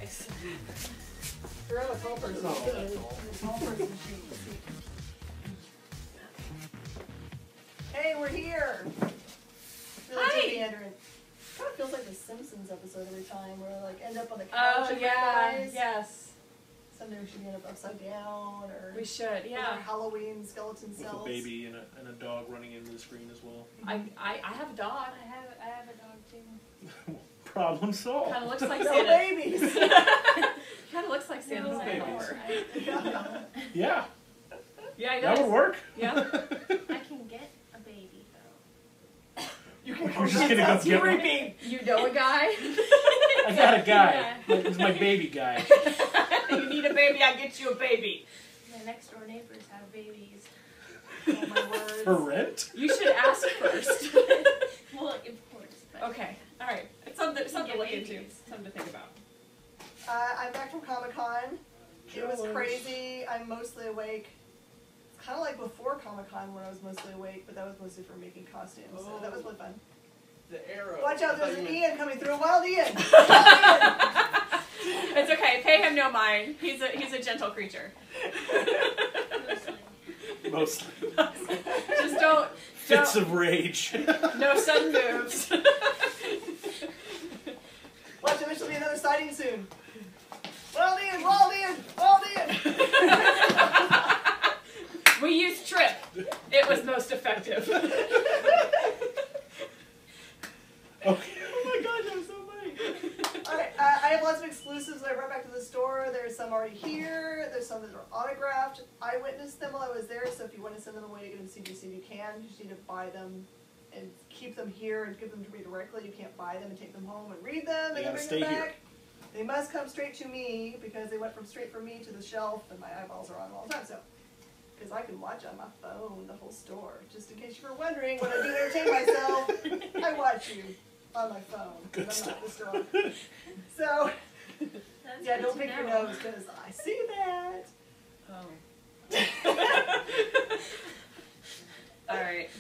Nice. You're on a tall person. It's not all that tall. Tall person sheet. Hey, we're here. Really Hi. meandering. Kind of feels like the Simpsons episode every time, where we like end up on the couch. Oh and yeah, realize yes. Someday we should end up upside down, or We should, with our yeah. Halloween skeleton With cells. a baby and a dog running into the screen as well. I have a dog. I have a dog too. Problem solved. Kind of looks like No Santa. babies. Kind of looks like Santa's No handler. Yeah, Yeah, he that does. would work. Yeah. I can get a baby though. You We're can just gonna go that's get one. creepy. You know a guy? I got a guy. He's my baby guy. You need a baby, I get you a baby. My next door neighbors have babies. Oh my word. For rent? You should ask first. Well, of course. But Okay, all right. It's something to get look into. babies. Something to think about. I'm back from Comic-Con. It was Jealous. crazy. I'm mostly awake. It's kind of like before Comic-Con when I was mostly awake, but that was mostly for making costumes, so that was really fun. The arrow. Watch out, there's an Ian coming through. Wild Ian! It's okay. Pay him no mind. He's a gentle creature. mostly. Mostly. Just don't. Fits of rage. No sudden moves. Watch, there will be another sighting soon. Wild Ian! Wild Ian! Wild Ian! We used Trip. It was most effective. Okay. Oh my gosh, that was so funny. Alright, I have lots of exclusives that I brought back to the store. There's some already here. There's some that are autographed. I witnessed them while I was there, so if you want to send them away to get them CGC, you can. You just need to buy them and keep them here and give them to me directly. You can't buy them and take them home and read them They and then gotta bring them stay back. here. They must come straight to me because they went from straight from me to the shelf, and my eyeballs are on them all the time, so. Because I can watch on my phone the whole store. Just in case you were wondering, when I do entertain myself, I watch you on my phone. Good I'm not in the stuff. store. So, That's yeah, good don't to pick your know. nose because I see that. Oh. All right.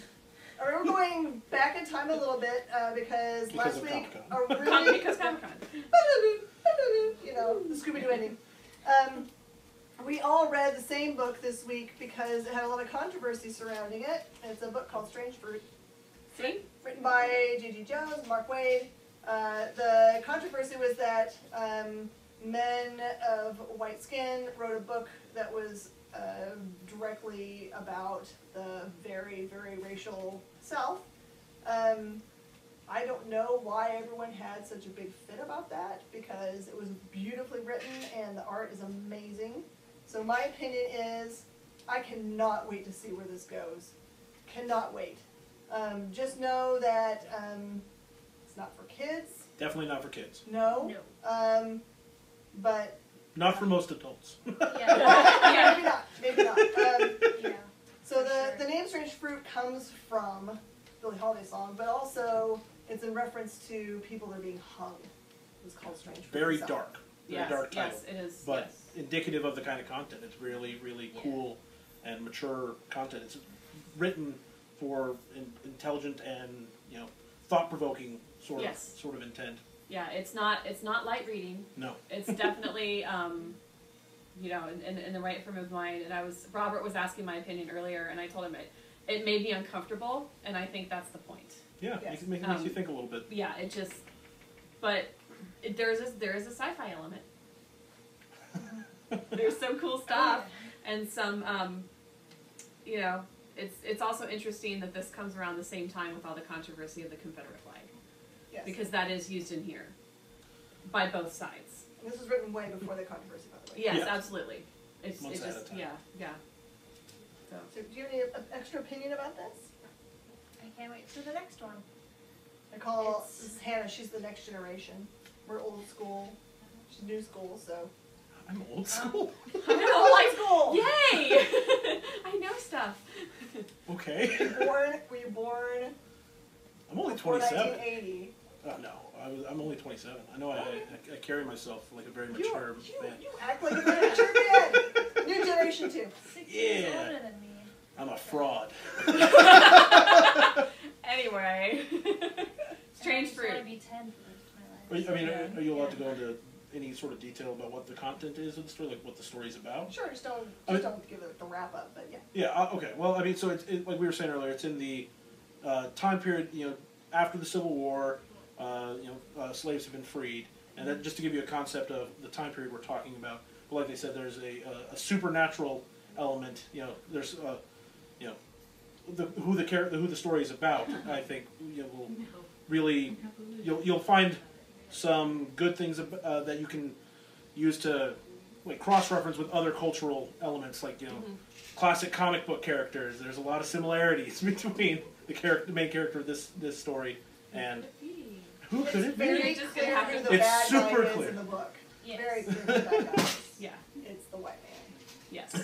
All right, we're going back in time a little bit because Because last of week Comic-Con. a really Because Comic-Con. you know, the Scooby-Doo ending. We all read the same book this week because it had a lot of controversy surrounding it. It's a book called Strange Fruit, See? written by J.G. Jones and Mark Waid. The controversy was that men of white skin wrote a book that was directly about the very, very racial South. I don't know why everyone had such a big fit about that because it was beautifully written and the art is amazing. So my opinion is I cannot wait to see where this goes. Cannot wait. Just know that it's not for kids. Definitely not for kids. No. No. But Not for most adults. Yeah. maybe not. Maybe not. Yeah. So For the sure. name Strange Fruit comes from Billie Holiday song, but also it's in reference to people that are being hung. It was called Strange Fruit. Very itself. dark. Very Yes, dark title. yes, it is. But yes. indicative of the kind of content. It's really, really cool and mature content. It's written for intelligent and, you know, thought-provoking sort of intent. Yeah, it's not light reading. No. It's definitely you know, in the right frame of mind. And Robert was asking my opinion earlier, and I told him it made me uncomfortable, and I think that's the point. Yeah, Yes. it makes you think a little bit. Yeah, it just, but there is a sci-fi element. There's some cool stuff, and some, you know, it's also interesting that this comes around the same time with all the controversy of the Confederate flag, Yes. because that is used in here by both sides. And this was written way before the controversy, by the way. Yes, Yeah. absolutely. It's Months it ahead just of time. yeah. So So do you have any extra opinion about this? I can't wait for the next one. I call It's- this is Hannah. She's the next generation. We're old school. She's new school, so. I'm old school. I know, like, school. yay! I know stuff. Okay. Were you born I'm only before 27. 1980? No, I'm only 27. I know I carry myself like a very You, mature you, man. you act like a very mature man. New generation too. 6 years Yeah. older than me. I'm a fraud. Anyway, strange I just want fruit. to be 10 for the rest of my life. Are you allowed to go into any sort of detail about what the content is of the story, like what the story's about? Sure, just don't give it the wrap up, but yeah. Yeah. Okay. Well, I mean, so it's like we were saying earlier, it's in the time period, after the Civil War. Slaves have been freed, and that just to give you a concept of the time period we're talking about. But like they said, there's a supernatural element. There's who the story is about. I think will really you'll find some good things that you can use to like cross-reference with other cultural elements, like classic comic book characters. There's a lot of similarities between the main character of this story and who could it be? Very clear who the It's bad super guy clear. is in the book. Yes. Very clear who the bad guy is. Yeah. It's the white man. Yes.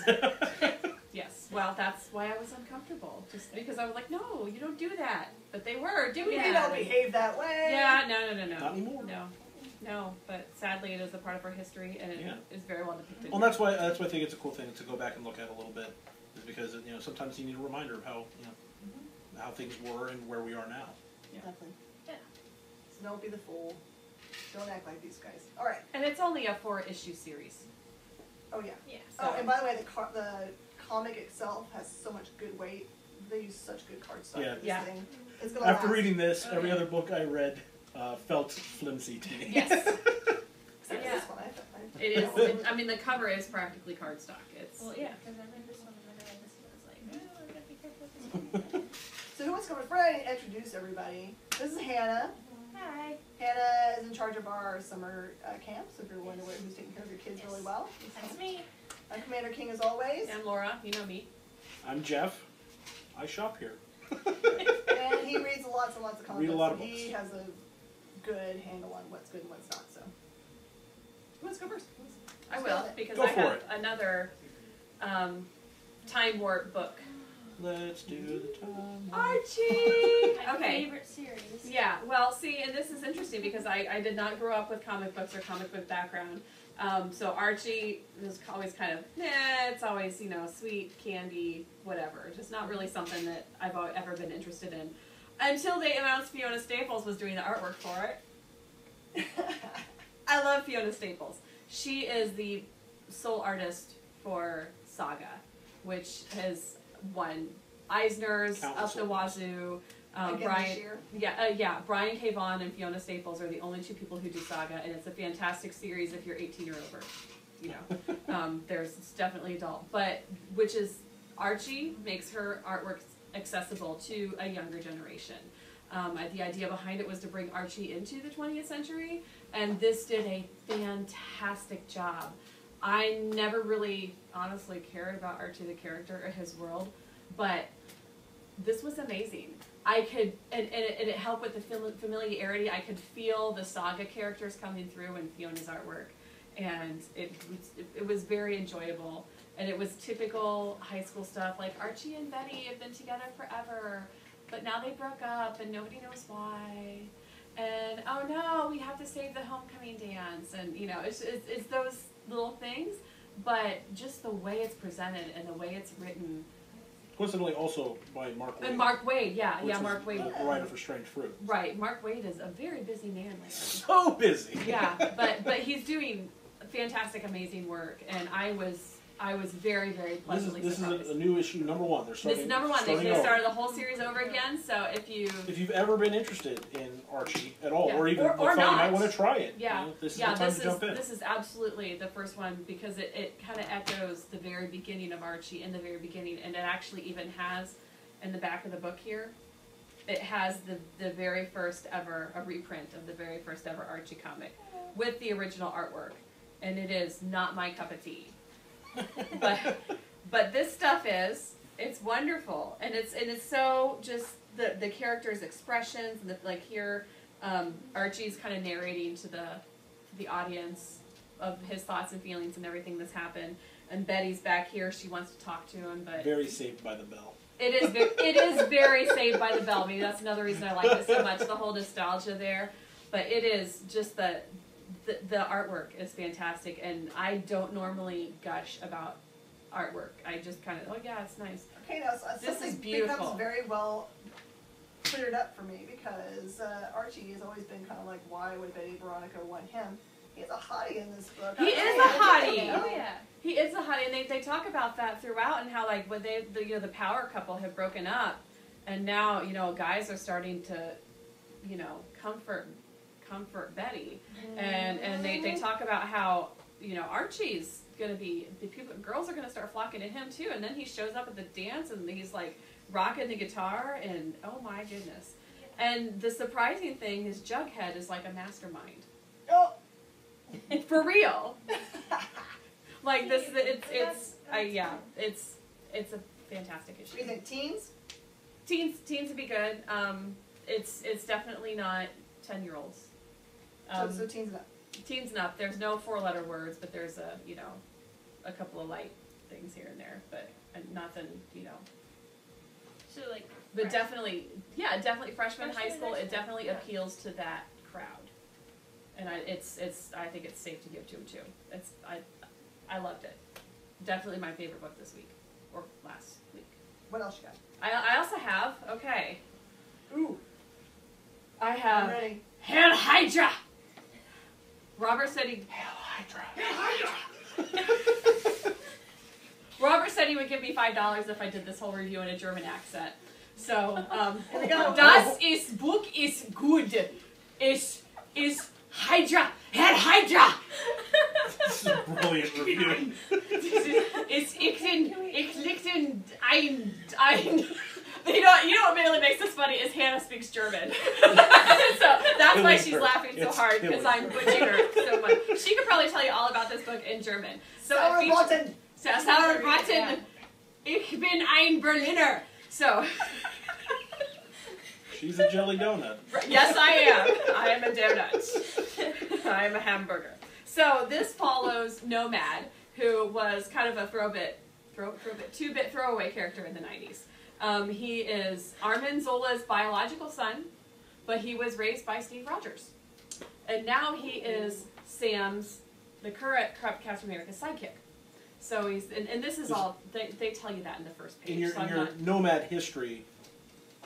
Yes. Well, that's why I was uncomfortable. Just because I was like, no, you don't do that. But they were doing We that. don't behave that way. Yeah. No. Not anymore. No. But sadly, it is a part of our history, and it is very well depicted. Well, that's why I think it's a cool thing to go back and look at a little bit, is because sometimes you need a reminder of how how things were and where we are now. Yeah. Definitely. Yeah. So don't be the fool. Don't act like these guys. All right. And it's only a 4-issue series. Oh yeah. Yeah. Oh, and by the way, the comic itself has so much good weight. They use such good cardstock for this Yeah. thing. It's gonna After last. reading this, every other book I read felt flimsy to me. Yes. Except Yeah. this one, I It is. I mean, the cover is practically cardstock. It's. Well, yeah, because I read this one and then I read this one. I was like, oh, I gotta be careful with this one. So who wants to go first? I introduce everybody. This is Hannah. Hi. Hannah is in charge of our summer camp, so if you're wondering who's taking care of your kids really well. That's me. I'm Commander King as always. And Laura, you know me. I'm Jeff. I shop here. And he reads lots and lots of comics. Read a lot of so he books. has a good handle on what's good and what's not. So who wants to go first? I will, because Go I for have it. another time warp book. Let's do the time. Archie! My Okay. favorite series. Yeah, well, see, and this is interesting because I did not grow up with comic books or comic book background. So Archie was always kind of, it's always, sweet, candy, whatever. Just not really something that I've ever been interested in. Until they announced Fiona Staples was doing the artwork for it. I love Fiona Staples. She is the sole artist for Saga, which has won Eisner's, Countless Up the Wazoo. Again this Brian, year? Brian K. Vaughan and Fiona Staples are the only two people who do Saga, and it's a fantastic series if you're 18 or over. It's definitely adult, but which is Archie makes her artwork accessible to a younger generation. The idea behind it was to bring Archie into the 20th century, and this did a fantastic job. I never really honestly cared about Archie the character or his world, but this was amazing. I could, and it helped with the familiarity. I could feel the Saga characters coming through in Fiona's artwork, and it was very enjoyable. And it was typical high school stuff, like Archie and Betty have been together forever, but now they broke up and nobody knows why. And oh no, we have to save the homecoming dance, and it's those little things, but just the way it's presented and the way it's written. Coincidentally, also by Mark Waid. And Mark Waid, Mark Waid. Waid. The writer for Strange Fruit. Right, Mark Waid is a very busy man lately. So busy. Yeah, but he's doing fantastic, amazing work, and I was very, very pleasantly surprised. This is a new issue, number one. They're starting. This is number one. They over. started the whole series over again. So if you've ever been interested in Archie at all, Yeah. or even or thought not. you might want to try it, yeah, this is the time to jump in. This is absolutely the first one because it kind of echoes the very beginning of Archie in the very beginning, and it actually even has in the back of the book here. It has the very first ever a reprint of the very first ever Archie comic with the original artwork, and it is not my cup of tea. but this stuff it's wonderful, and it's so just the characters' expressions and like here Archie's kind of narrating to the audience of his thoughts and feelings and everything that's happened, and Betty's back here, she wants to talk to him, but very Saved by the Bell. it is very Saved by the Bell. Maybe that's another reason I like it so much, the whole nostalgia there, but it is just the artwork is fantastic, and I don't normally gush about artwork. I just kind of, it's nice. Okay, now This is something beautiful. becomes very well cleared up for me because Archie has always been kind of like, why would Betty Veronica want him? He's a hottie in this book. He is a hottie. Oh yeah. He is a hottie, and they talk about that throughout, and how like when the power couple had broken up, and now guys are starting to, comfort Betty, and they talk about how Archie's gonna be girls are gonna start flocking to him too, and then he shows up at the dance and he's like rocking the guitar, and oh my goodness. And the surprising thing is Jughead is like a mastermind. Oh. For real. Like this, it's a fantastic issue. What do you think, teens? Teens would be good. It's definitely not 10-year-olds. So teens and up. Teens and up. There's no 4-letter words, but there's a couple of light things here and there, but nothing, So like. But definitely freshman, high school. It definitely appeals to that crowd, and I think it's safe to give to them too. I loved it. Definitely my favorite book this week or last week. What else you got? I also have Ooh. I have I'm ready. Hail Hydra. Robert said he. Hail Hydra. Hail Hydra. Robert said he would give me $5 if I did this whole review in a German accent. So, Here we go. Das Book is good. Is Hydra. Hail Hydra. This is a brilliant review. Ich lichten ein. You know what really makes this funny is Hannah speaks German. So that's why she's laughing so hard, because I'm butchering her so much. She could probably tell you all about this book in German. So Sauerbraten. Sauerbraten. Ich bin ein Berliner. So. She's a jelly donut. Yes, I am. I am a donut. I am a hamburger. So this follows Nomad, who was kind of a two-bit throwaway character in the 90s. He is Armin Zola's biological son, but he was raised by Steve Rogers. And now he is the current Captain America's sidekick. So he's, and this is all, they tell you that in the first page. In your Nomad history,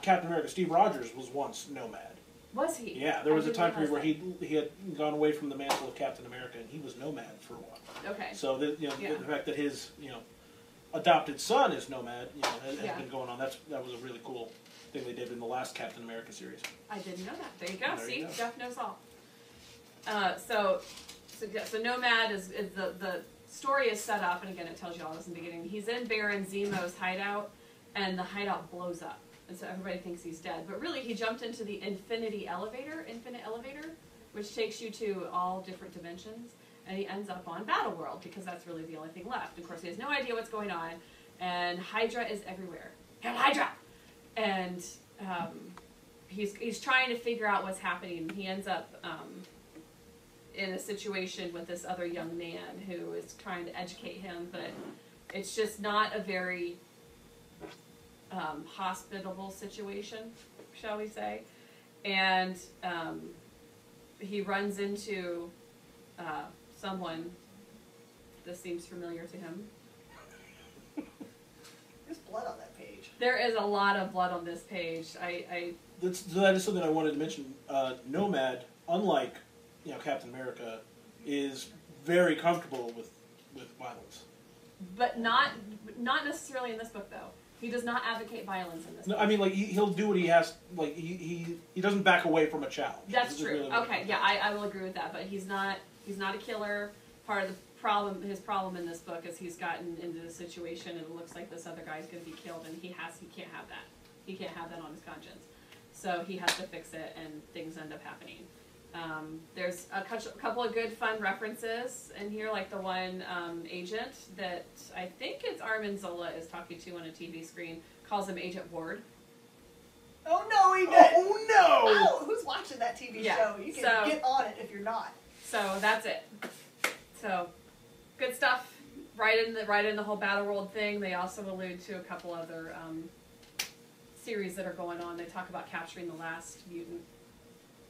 Captain America, Steve Rogers was once Nomad. Was he? Yeah, there was a time period where he had gone away from the mantle of Captain America, and he was Nomad for a while. Okay. So the fact that his adopted son is Nomad has been going on. That was a really cool thing they did in the last Captain America series. I didn't know that. There you go. There See, you go. Jeff knows all. So Nomad is the story is set up, and again it tells you all this in the beginning. He's in Baron Zemo's hideout, and the hideout blows up. And so everybody thinks he's dead. But really, he jumped into the infinite elevator, which takes you to all different dimensions. And he ends up on Battle World, because that's really the only thing left. Of course, he has no idea what's going on. And Hydra is everywhere. Hail Hydra! And he's trying to figure out what's happening. He ends up in a situation with this other young man who is trying to educate him. But it's just not a very hospitable situation, shall we say. And he runs into someone that seems familiar to him. There's blood on that page. There is a lot of blood on this page. That is something I wanted to mention. Nomad, unlike Captain America, is very comfortable with violence. But not necessarily in this book, though. He does not advocate violence in this book. No, I mean, like, he'll do what he has. Like, he doesn't back away from a challenge. That's true. Really Okay, yeah, I will agree with that. But he's not a killer. Part of the problem, his problem in this book is he's gotten into the situation, and it looks like this other guy's going to be killed, and he can't have that. He can't have that on his conscience. So he has to fix it, and things end up happening. There's a couple of good fun references in here, like the one agent that I think it's Armin Zola is talking to on a TV screen, calls him Agent Ward. Oh no, he did! Oh no! Oh, who's watching that TV Yeah, show? You can get on it if you're not. So that's it. So good stuff. Right in the whole Battle World thing. They also allude to a couple other series that are going on. They talk about capturing the last mutant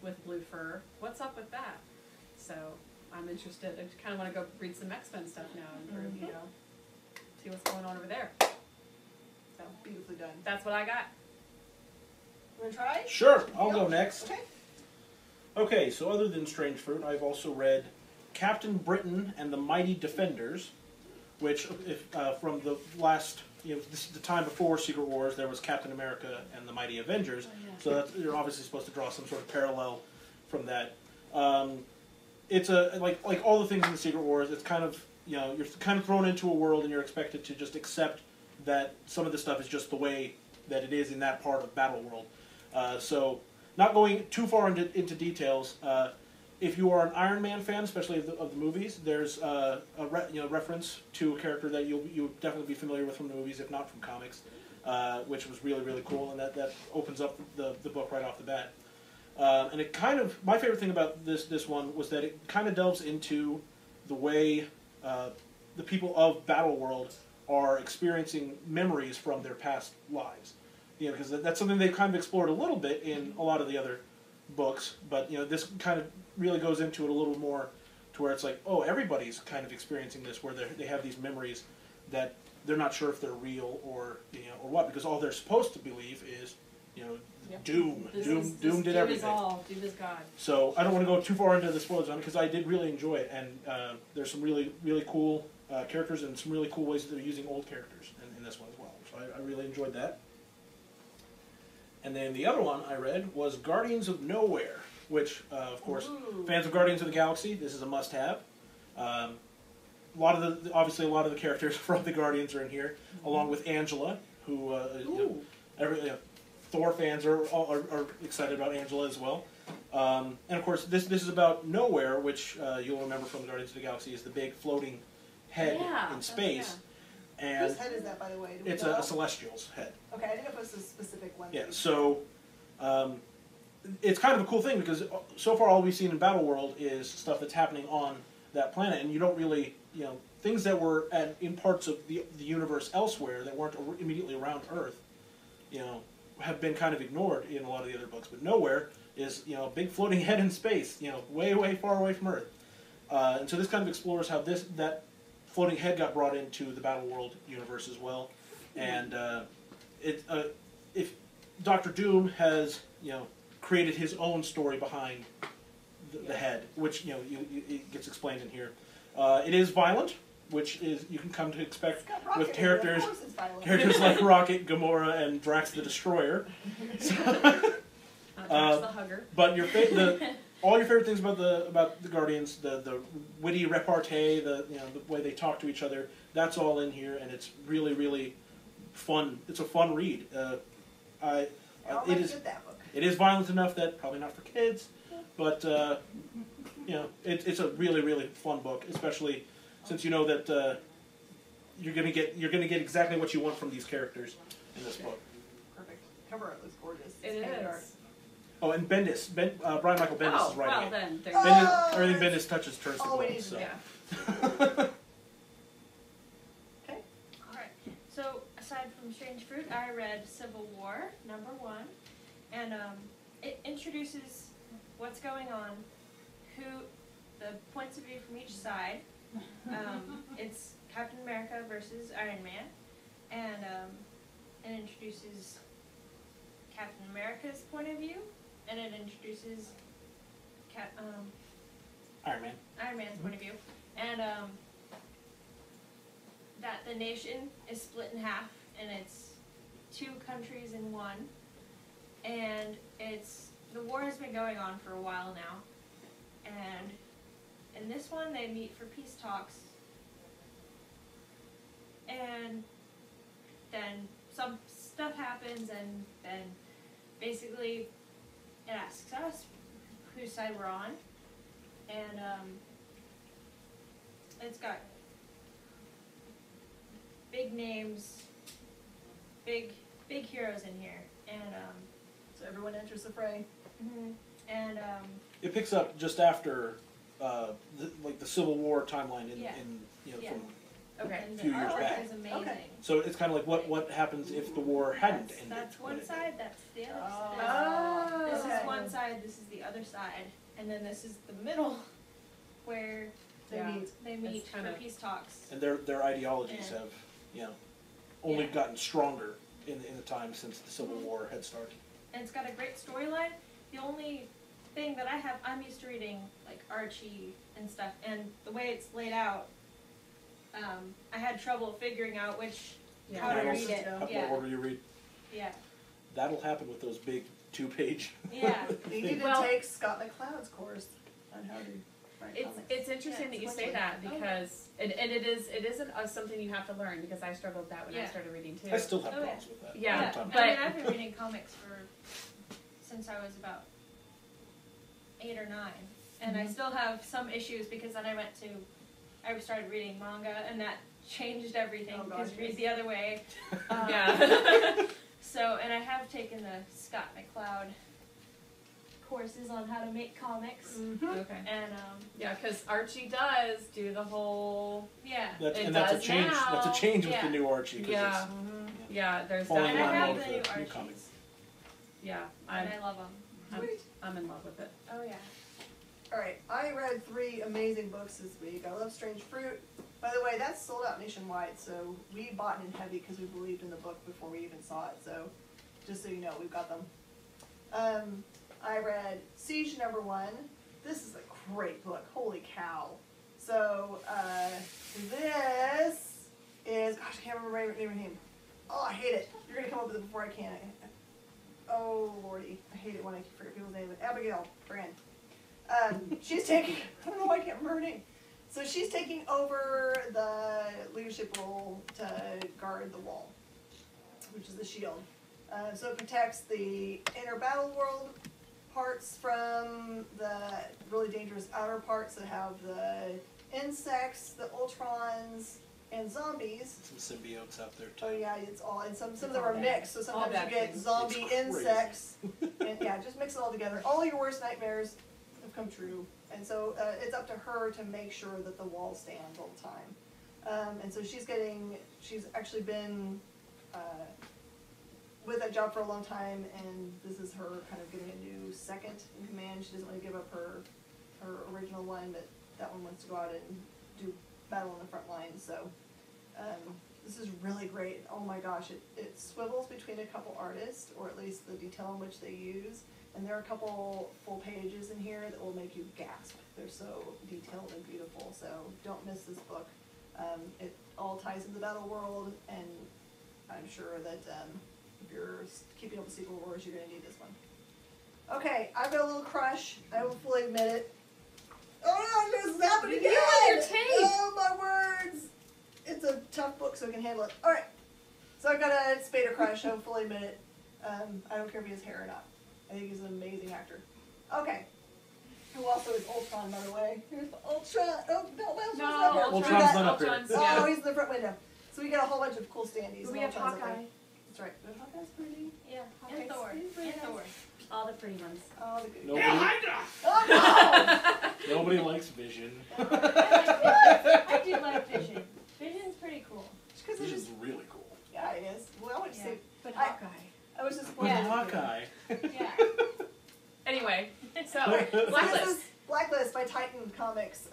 with blue fur. What's up with that? So I'm interested. I kind of want to go read some X-Men stuff now and see what's going on over there. So Beautifully done. that's what I got. You want to try? Sure, I'll go next. Okay. Okay, so other than Strange Fruit, I've also read Captain Britain and the Mighty Defenders, which, if from the last, this is the time before Secret Wars, there was Captain America and the Mighty Avengers. Oh, yeah. So that's, you're obviously supposed to draw some sort of parallel from that. It's like all the things in the Secret Wars. It's kind of you're kind of thrown into a world and you're expected to just accept that some of this stuff is just the way that it is in that part of Battle World. So not going too far into details. If you are an Iron Man fan, especially of the movies, there's a reference to a character that you'll definitely be familiar with from the movies, if not from comics, which was really, really cool, and that opens up the book right off the bat. And it kind of, my favorite thing about this one was that it kind of delves into the way the people of Battle World are experiencing memories from their past lives. Because that's something they've kind of explored a little bit in a lot of the other books, but this kind of really goes into it a little more, to where it's like, oh, everybody's kind of experiencing this, where they have these memories that they're not sure if they're real or or what, because all they're supposed to believe is doom. Doom did everything. Doom is God. So I don't want to go too far into the spoilers on it, because I did really enjoy it, and there's some really, really cool characters and some really cool ways that they're using old characters in this one as well. So I really enjoyed that. And then the other one I read was Guardians of Nowhere, which, of course, fans of Guardians of the Galaxy, this is a must-have. Obviously, a lot of the characters from the Guardians are in here, along with Angela, who Thor fans are excited about Angela as well. And of course, this is about Nowhere, which you'll remember from the Guardians of the Galaxy is the big floating head in space. And whose head is that, by the way? It's a Celestial's head. Okay, I didn't know if it was a specific one. Yeah, so it's kind of a cool thing, because so far all we've seen in Battle World is stuff that's happening on that planet, and you don't really, things that were in parts of the universe elsewhere that weren't immediately around Earth, have been kind of ignored in a lot of the other books. But Nowhere is, a big floating head in space, way, way far away from Earth. And so this kind of explores how that floating head got brought into the Battle World universe as well. And if Dr. Doom has, created his own story behind the head, which, it gets explained in here. It is violent, which is you can come to expect with characters like Rocket, Gamora, and Drax the Destroyer. Drax the Hugger. But all your favorite things about the Guardians, the witty repartee, the way they talk to each other, that's all in here, and it's really, really fun. It's a fun read. It is violent enough that probably not for kids, but it's a really, really fun book, especially since you know that you're gonna get exactly what you want from these characters in this book. Perfect. Cover art looks gorgeous. It is. Oh, and Bendis, Brian Michael Bendis is writing it. Then Bendis, everything Bendis touches turns to gold. So. Yeah. Okay. Alright, so aside from Strange Fruit, I read Civil War, #1, and it introduces what's going on, the points of view from each side. It's Captain America versus Iron Man, and it introduces Captain America's point of view, and it introduces Iron Man. Iron Man's point of view, and that the nation is split in half, and it's 2 countries in one, and the war has been going on for a while now, and in this one they meet for peace talks, and then some stuff happens, and then basically it asks us whose side we're on, and it's got big names, big heroes in here, and so everyone enters the fray. And it picks up just after the Civil War timeline from Okay. and few the years artwork back. is amazing. Okay. So it's kind of like what happens if the war hadn't ended. That's one side, that's the other Oh. side. This Okay. is one side, this is the other side, and then this is the middle where They meet. they meet It's kind for of- peace talks. And their ideologies Yeah. have, only Yeah. gotten stronger in the time since the Civil War had started. And it's got a great storyline. The only thing that I have, I'm used to reading like Archie and stuff, and the way it's laid out, I had trouble figuring out how to read it. What order you read. Yeah. That'll happen with those big 2-page. Yeah. You need to take Scott McCloud's course on how to write comics. It's interesting that you say that because and it isn't something you have to learn because I struggled with that when I started reading too. I still have problems with that. Yeah, but I mean, I've been reading comics since I was about 8 or 9, and I still have some issues because then I started reading manga, and that changed everything because read the other way. So, and I have taken the Scott McCloud courses on how to make comics. Okay. And because Archie does do the whole that's a change. now. That's a change with the new Archie. There's falling and in I line have with the new new Archies, comics. Yeah, and I love them. I'm in love with it. Oh yeah. Alright, I read 3 amazing books this week. I love Strange Fruit. By the way, that's sold out nationwide, so we bought it in heavy because we believed in the book before we even saw it, so just so you know, we've got them. I read Siege #1. This is a great book, holy cow. So, this is, gosh, I can't remember her name. Oh, I hate it. You're going to come up with it before I can. Oh, lordy. I hate it when I forget people's names. Abigail Brand. She's taking, I don't know why I can't remember her name. So she's taking over the leadership role to guard the wall, which is the shield. So it protects the inner battle world parts from the really dangerous outer parts that have the insects, the Ultrons, and zombies. Some symbiotes out there too. Oh yeah, it's all, and some of them are mixed, so sometimes you get things. zombie It's insects, and yeah, just mix it all together. All your worst nightmares have come true, and so it's up to her to make sure that the wall stands all the time. And so she's actually been with that job for a long time, and this is her kind of getting a new second in command. She doesn't want to give up her original one, but that one wants to go out and do battle on the front lines, so this is really great. Oh my gosh, it swivels between a couple artists, or at least the detail in which they use, and there are a couple full pages in here that will make you gasp. They're so detailed and beautiful, so don't miss this book. It all ties into the battle world, and I'm sure that if you're keeping up with Secret Wars, you're going to need this one. Okay, I've got a little crush. I will fully admit it. Oh, this is happening again! Your tape! Oh, my words! It's a tough book, so I can handle it. Alright, so I've got a Spader crush. I will fully admit it. I don't care if he has hair or not. I think he's an amazing actor. Okay. Who also is Ultron, by the way. Here's the Ultron. Oh, no, Ultron's not here. Ultron's not up here. Oh, he's in the front window. So we got a whole bunch of cool standees. We have Ultron's up Hawkeye. there. That's right. Hawkeye's pretty. Yeah. Hawkeye's And Thor. pretty And nice. Thor. All the pretty ones. Oh, the good. Nobody, Oh, nobody likes Vision. I do like Vision. Vision's pretty cool. Because it's Vision's just, really cool. yeah, it is. Well, I would say, But I- Hawkeye. I was just With Yeah. Hawkeye. Yeah. Anyway, so So this Blacklist. is Blacklist by Titan Comics.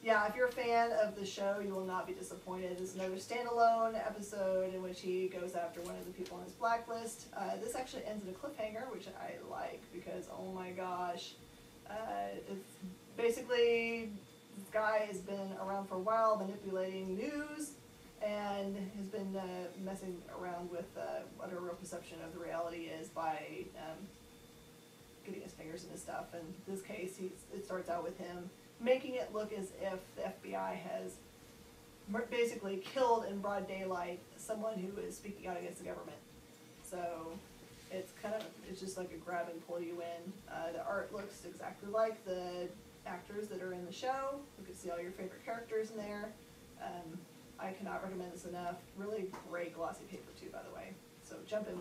Yeah, if you're a fan of the show, you will not be disappointed. This is another standalone episode in which he goes after one of the people on his blacklist. This actually ends in a cliffhanger, which I like because, oh my gosh. It's basically, this guy has been around for a while manipulating news and has been messing around with what a real perception of the reality is by getting his fingers into stuff. And in this case, it starts out with him making it look as if the FBI has basically killed in broad daylight someone who is speaking out against the government. So it's just like a grab and pull you in. The art looks exactly like the actors that are in the show. You can see all your favorite characters in there. I cannot recommend this enough. Really great glossy paper too, by the way. So jump in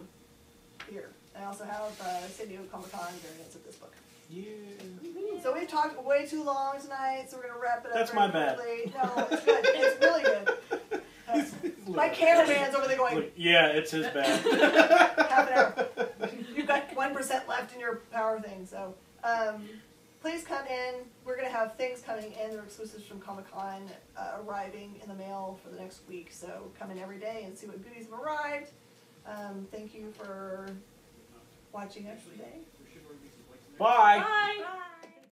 here. I also have San Diego Comic-Con variants of this book. Yeah. So we've talked way too long tonight, so we're going to wrap it up. That's very my bad. quickly. No, it's good. It's really good. My cameraman's over there going, Look, yeah, it's his bad. half an hour. You've got 1% left in your power thing, so please come in. We're going to have things coming in. They're exclusives from Comic-Con arriving in the mail for the next week, so come in every day and see what goodies have arrived. Thank you for watching us today. Bye. Bye. Bye.